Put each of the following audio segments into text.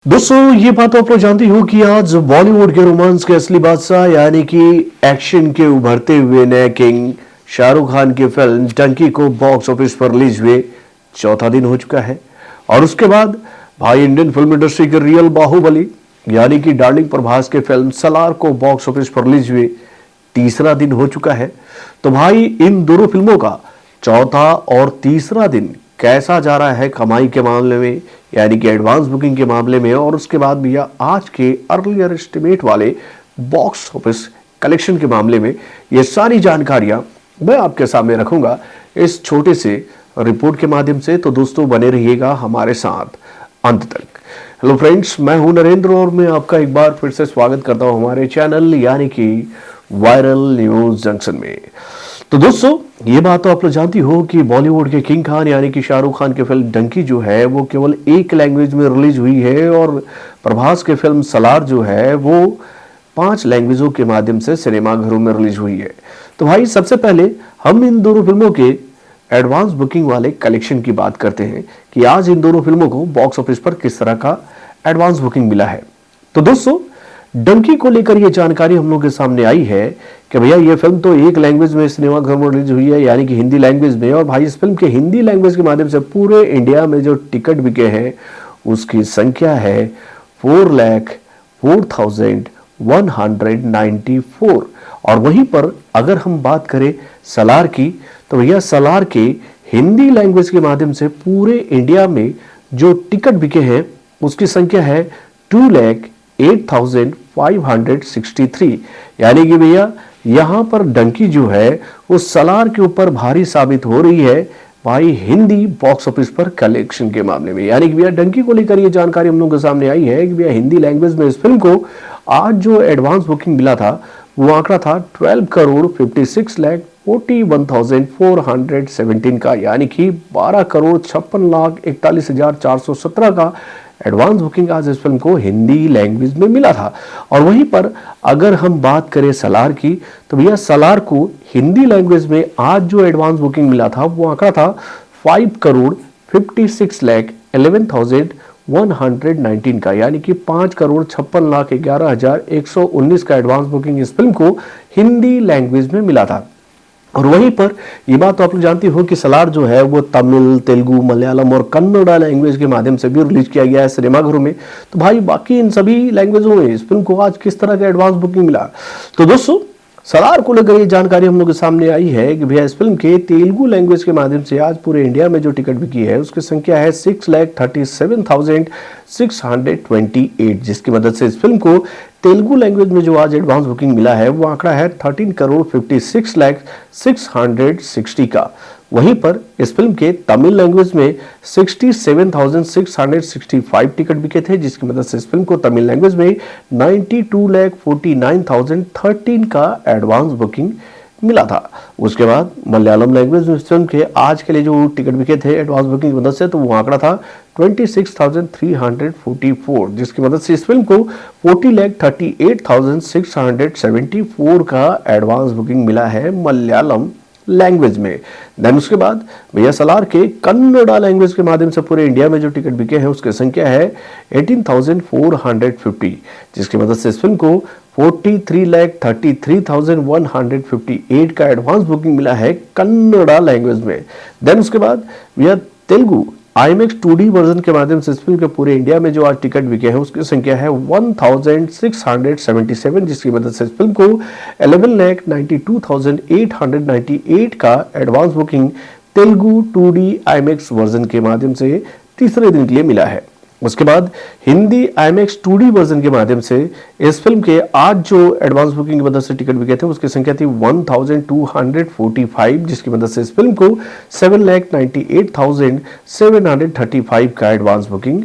दोस्तों ये बात तो आप लोग जानते हो कि आज बॉलीवुड के रोमांस के असली बादशाह यानी कि एक्शन के उभरते हुए नए किंग शाहरुख खान की फिल्म डंकी को बॉक्स ऑफिस पर रिलीज हुए चौथा दिन हो चुका है। और उसके बाद भाई इंडियन फिल्म इंडस्ट्री के रियल बाहुबली यानी कि डार्लिंग प्रभास के फिल्म सलार को बॉक्स ऑफिस पर रिलीज हुए तीसरा दिन हो चुका है। तो भाई इन दोनों फिल्मों का चौथा और तीसरा दिन कैसा जा रहा है कमाई के मामले में यानी कि एडवांस बुकिंग के मामले में, और उसके बाद भैया आज के अर्लियर एस्टिमेट वाले बॉक्स ऑफिस कलेक्शन के मामले में, ये सारी जानकारियां मैं आपके सामने रखूंगा इस छोटे से रिपोर्ट के माध्यम से। तो दोस्तों बने रहिएगा हमारे साथ अंत तक। हेलो फ्रेंड्स, मैं हूं नरेंद्र और मैं आपका एक बार फिर से स्वागत करता हूं हमारे चैनल यानी कि वायरल न्यूज जंक्शन में। तो दोस्तों ये बात तो आप लोग जानती हो कि बॉलीवुड के किंग खान यानी कि शाहरुख खान की फिल्म डंकी जो है वो केवल एक लैंग्वेज में रिलीज हुई है, और प्रभास की फिल्म सलार जो है वो 5 लैंग्वेजों के माध्यम से सिनेमाघरों में रिलीज हुई है। तो भाई सबसे पहले हम इन दोनों फिल्मों के एडवांस बुकिंग वाले कलेक्शन की बात करते हैं कि आज इन दोनों फिल्मों को बॉक्स ऑफिस पर किस तरह का एडवांस बुकिंग मिला है। तो दोस्तों डंकी को लेकर यह जानकारी हम लोग के सामने आई है कि भैया ये फिल्म तो एक लैंग्वेज में सिनेमाघर में रिलीज हुई है यानी कि हिंदी लैंग्वेज में, और भाई इस फिल्म के हिंदी लैंग्वेज के माध्यम से पूरे इंडिया में जो टिकट बिके हैं उसकी संख्या है 4,04,194। और वहीं पर अगर हम बात करें सलार की, तो भैया सलार के हिंदी लैंग्वेज के माध्यम से पूरे इंडिया में जो टिकट बिके हैं उसकी संख्या है 2,08,563। यानी कि भैया यहां पर डंकी जो है उस सलार के ऊपर भारी साबित हो रही है भाई हिंदी बॉक्स ऑफिस पर कलेक्शन के मामले में। यानी कि भैया डंकी को लेकर ये जानकारी हम लोगों के सामने आई है कि भैया हिंदी लैंग्वेज में इस फिल्म को आज जो एडवांस बुकिंग मिला था वो आंकड़ा था 12,56,41,417 का, यानी कि 12,56,41,417 का एडवांस बुकिंग आज इस फिल्म को हिंदी लैंग्वेज में मिला था। और वहीं पर अगर हम बात करें सलार की, तो भैया सलार को हिंदी लैंग्वेज में आज जो एडवांस बुकिंग मिला था वो आंकड़ा था 5,56,11,119 का, यानी कि 5,56,11,119 का एडवांस बुकिंग इस फिल्म को हिंदी लैंग्वेज में मिला था। और वहीं पर ये बात तो आप लोग जानती हो कि सलार जो है वो तमिल, तेलुगु, मलयालम और कन्नड़ा लैंग्वेज के माध्यम से भी रिलीज किया गया है सिनेमाघरों में। तो भाई बाकी इन सभी लैंग्वेजों में इस फिल्म को आज किस तरह का एडवांस बुकिंग मिला, तो दोस्तों सलार को लेकर ये जानकारी हम लोग के सामने आई है कि भैया इस फिल्म के तेलुगु लैंग्वेज के माध्यम से आज पूरे इंडिया में जो टिकट बिकी है उसकी संख्या है 6,37,628, जिसकी मदद से इस फिल्म को तेलुगु लैंग्वेज में जो आज एडवांस बुकिंग मिला है वो आंकड़ा है 13,56,660 का। वहीं पर इस फिल्म के तमिल लैंग्वेज में 67,665 टिकट बिके थे, जिसकी मदद से इस फिल्म को तमिल लैंग्वेज में 92,49,013 का एडवांस बुकिंग मिला था। उसके बाद मलयालम लैंग्वेज में इस फिल्म के आज के लिए जो टिकट बिके थे एडवांस बुकिंग की मदद से, तो वो आंकड़ा था 26,344, जिसकी मदद से इस फिल्म को 40,38,674 का एडवांस बुकिंग मिला है मलयालम लैंग्वेज में। देन उसके बाद भैया सलार के कन्नड़ा लैंग्वेज के माध्यम से पूरे इंडिया में जो टिकट बिके हैं उसकी संख्या है 18,450, जिसकी मदद से इस फिल्म को 43,33,158 का एडवांस बुकिंग मिला है कन्नड़ा लैंग्वेज में। देन उसके बाद भैया तेलुगु IMAX 2D वर्जन के माध्यम से इस फिल्म के पूरे इंडिया में जो आज टिकट बिके हैं उसकी संख्या है 1,677, जिसकी मदद से इस फिल्म को 11,92,898 का advance booking Telugu 2D IMAX version के माध्यम से तीसरे दिन के लिए मिला है। उसके बाद हिंदी IMAX 2D वर्जन के माध्यम से इस फिल्म के आज जो एडवांस बुकिंग की मदद से टिकट बिके थे उसकी संख्या थी 1,245, जिसकी मदद से इस फिल्म को 7,98,735 का एडवांस बुकिंग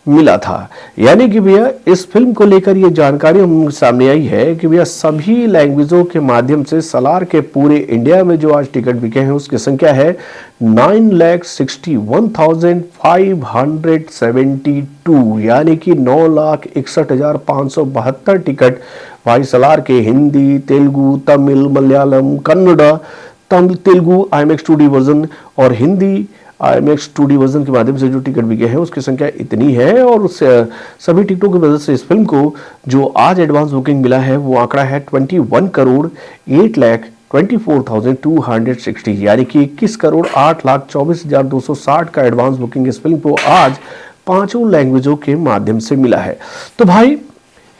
मिला था। यानी कि भैया इस फिल्म को लेकर ये जानकारी हम सामने आई है कि भैया सभी लैंग्वेजों के माध्यम से सलार के पूरे इंडिया में जो आज टिकट बिके हैं उसकी संख्या है 9,61,572, यानी कि 9,61,572 टिकट भाई सलार के Hindi, Telugu, Tamil, Malayalam, Kannada, Telugu IMAX 2D version और हिंदी IMAX 2D वर्जन के माध्यम से जो टिकट बिके हैं उसकी संख्या इतनी है, और उस सभी टिकटों की वजह से इस फिल्म को जो आज एडवांस बुकिंग मिला है वो आंकड़ा है 21,08,24,260, यानी कि 21,08,24,260 का एडवांस बुकिंग इस फिल्म को आज 5 लैंग्वेजों के माध्यम से मिला है। तो भाई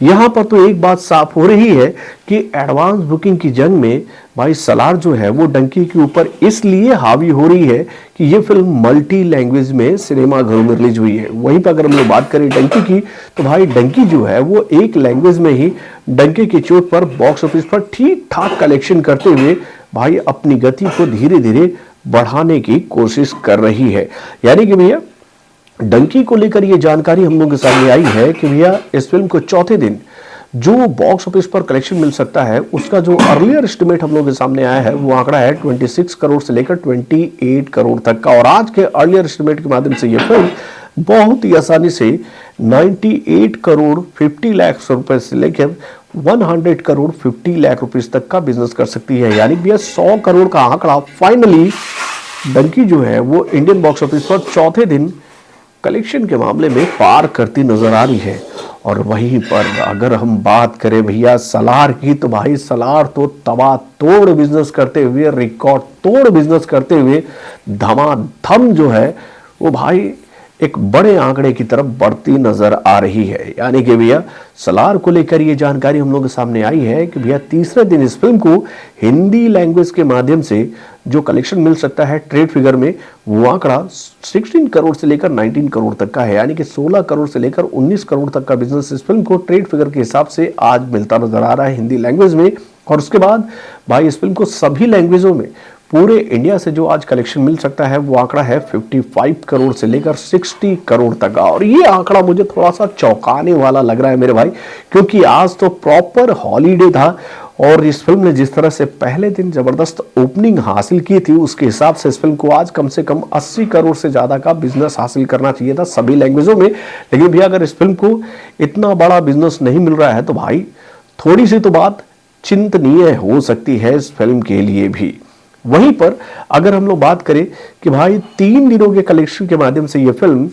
यहां पर तो एक बात साफ हो रही है कि एडवांस बुकिंग की जंग में भाई सलार जो है वो डंकी के ऊपर इसलिए हावी हो रही है कि ये फिल्म मल्टी लैंग्वेज में सिनेमा घरों में रिलीज हुई है। वहीं पर अगर हम लोग बात करें डंकी की, तो भाई डंकी जो है वो एक लैंग्वेज में ही डंकी की चोट पर बॉक्स ऑफिस पर ठीक ठाक कलेक्शन करते हुए भाई अपनी गति को धीरे धीरे बढ़ाने की कोशिश कर रही है। यानी कि भैया डंकी को लेकर यह जानकारी हम लोगों के सामने आई है कि भैया इस फिल्म को चौथे दिन जो बॉक्स ऑफिस पर कलेक्शन मिल सकता है उसका जो अर्लियर एस्टिमेट हम लोगों के सामने आया है वो आंकड़ा है 26 करोड़ से लेकर 28 करोड़ तक का। और आज के अर्लियर एस्टिमेट के माध्यम से यह फिल्म बहुत ही आसानी से 98 करोड़ 50 लाख रुपए से लेकर 100 करोड़ 50 लाख रुपीस तक का बिजनेस कर सकती है। यानी भैया 100 करोड़ का आंकड़ा फाइनली डंकी जो है वो इंडियन बॉक्स ऑफिस पर चौथे दिन कलेक्शन के मामले में पार करती नजर आ रही है। और वहीं पर अगर हम बात करें भैया सलार की, तो भाई सलार तो तबातोड़ बिजनेस करते हुए, रिकॉर्ड तोड़ बिजनेस करते हुए धमाधम जो है वो भाई एक बड़े आंकड़े की तरफ बढ़ती नजर आ रही है। यानी कि भैया सलार को लेकर ये जानकारी हम लोग के सामने आई है कि भैया तीसरे दिन इस फिल्म को हिंदी लैंग्वेज के माध्यम से जो कलेक्शन मिल सकता है ट्रेड फिगर में वो आंकड़ा 16 करोड़ से लेकर 19 करोड़ तक का है। यानी कि 16 करोड़ से लेकर 19 करोड़ तक का बिजनेस इस फिल्म को ट्रेड फिगर के हिसाब से आज मिलता नजर आ रहा है हिंदी लैंग्वेज में। और उसके बाद भाई इस फिल्म को सभी लैंग्वेजों में पूरे इंडिया से जो आज कलेक्शन मिल सकता है वो आंकड़ा है 55 करोड़ से लेकर 60 करोड़ तक का। और ये आंकड़ा मुझे थोड़ा सा चौंकाने वाला लग रहा है मेरे भाई, क्योंकि आज तो प्रॉपर हॉलीडे था और इस फिल्म ने जिस तरह से पहले दिन जबरदस्त ओपनिंग हासिल की थी उसके हिसाब से इस फिल्म को आज कम से कम 80 करोड़ से ज्यादा का बिजनेस हासिल करना चाहिए था सभी लैंग्वेजों में। लेकिन भैया अगर इस फिल्म को इतना बड़ा बिजनेस नहीं मिल रहा है तो भाई थोड़ी सी तो बात चिंतनीय हो सकती है इस फिल्म के लिए भी। वहीं पर अगर हम लोग बात करें कि भाई 3 दिनों के कलेक्शन के माध्यम से यह फिल्म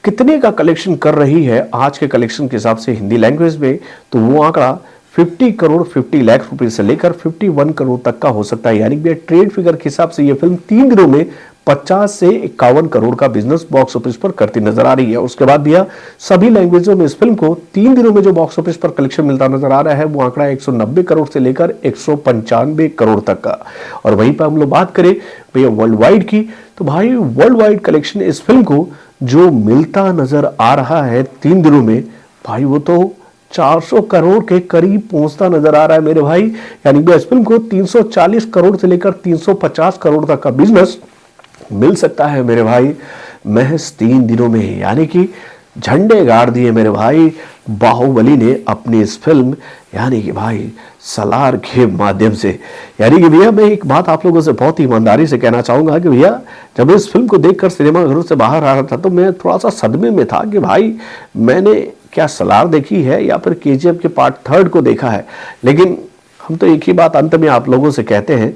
कितने का कलेक्शन कर रही है आज के कलेक्शन के हिसाब से हिंदी लैंग्वेज में, तो वो आंकड़ा 50 करोड़ 50 लाख रुपए से लेकर 51 करोड़ तक का हो सकता है। यानी कि ट्रेड फिगर के हिसाब से यह फिल्म 3 दिनों में 50 से 51 करोड़ का बिजनेस बॉक्स ऑफिस पर करती नजर आ रही है। उसके बाद भैया सभी लैंग्वेजों में इस फिल्म को 3 दिनों में जो बॉक्स ऑफिस पर कलेक्शन मिलता नजर आ रहा है वो आंकड़ा 190 करोड़ से लेकर 195 करोड़ तक का। और वहीं पर हम लोग बात करें भैया वर्ल्ड वाइड की, तो भाई वर्ल्ड वाइड कलेक्शन इस फिल्म को जो मिलता नजर आ रहा है 3 दिनों में भाई वो तो 400 करोड़ के करीब पहुंचता नजर आ रहा है मेरे भाई। यानी कि इस फिल्म को 340 करोड़ से लेकर 350 करोड़ तक का बिजनेस मिल सकता है मेरे भाई महज 3 दिनों में। यानी कि झंडे गाड़ दिए मेरे भाई बाहुबली ने अपनी इस फिल्म यानी कि भाई सलार के माध्यम से। यानी कि भैया मैं एक बात आप लोगों से बहुत ही ईमानदारी से कहना चाहूंगा कि भैया जब इस फिल्म को देखकर सिनेमा घरों से बाहर आ रहा था तो मैं थोड़ा सा सदमे में था कि भाई मैंने क्या सलार देखी है या फिर KGF के पार्ट 3 को देखा है। लेकिन हम तो एक ही बात अंत में आप लोगों से कहते हैं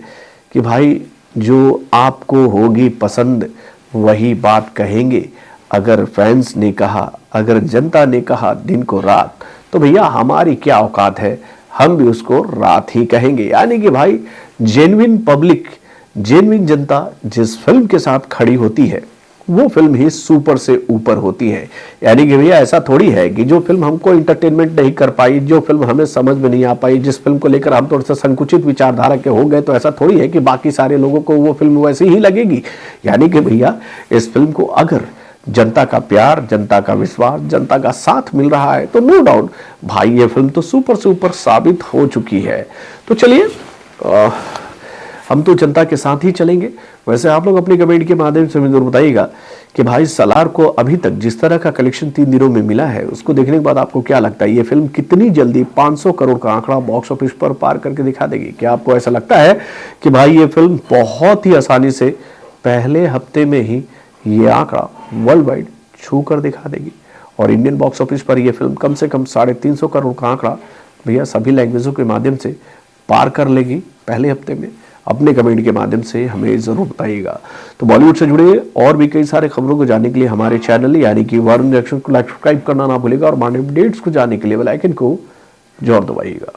कि भाई जो आपको होगी पसंद वही बात कहेंगे। अगर फैंस ने कहा, अगर जनता ने कहा दिन को रात, तो भैया हमारी क्या औकात है, हम भी उसको रात ही कहेंगे। यानी कि भाई जेन्युइन पब्लिक, जेन्युइन जनता जिस फिल्म के साथ खड़ी होती है वो फिल्म ही सुपर से ऊपर होती है। यानी कि भैया ऐसा थोड़ी है कि जो फिल्म हमको इंटरटेनमेंट नहीं कर पाई, जो फिल्म हमें समझ में नहीं आ पाई, जिस फिल्म को लेकर हम थोड़ा सा संकुचित विचारधारा के हो गए, तो ऐसा थोड़ी है कि बाकी सारे लोगों को वो फिल्म वैसी ही लगेगी। यानी कि भैया इस फिल्म को अगर जनता का प्यार, जनता का विश्वास, जनता का साथ मिल रहा है तो नो डाउट भाई ये फिल्म तो सुपर से ऊपर साबित हो चुकी है। तो चलिए हम तो जनता के साथ ही चलेंगे। वैसे आप लोग अपनी कमेंट के माध्यम से जरूर बताइएगा कि भाई सलार को अभी तक जिस तरह का कलेक्शन 3 दिनों में मिला है उसको देखने के बाद आपको क्या लगता है ये फिल्म कितनी जल्दी 500 करोड़ का आंकड़ा बॉक्स ऑफिस पर पार करके दिखा देगी। क्या आपको ऐसा लगता है कि भाई ये फिल्म बहुत ही आसानी से पहले हफ्ते में ही ये आंकड़ा वर्ल्ड वाइड छू कर दिखा देगी और इंडियन बॉक्स ऑफिस पर यह फिल्म कम से कम 350 करोड़ का आंकड़ा भैया सभी लैंग्वेजों के माध्यम से पार कर लेगी पहले हफ्ते में? अपने कमेंट के माध्यम से हमें जरूर बताइएगा। तो बॉलीवुड से जुड़े और भी कई सारे खबरों को जानने के लिए हमारे चैनल यानी कि वरुण रिएक्शन को लाइक सब्सक्राइब करना ना भूलिएगा और अपडेट्स को जानने के लिए बेल आइकन को जरूर दबाइएगा।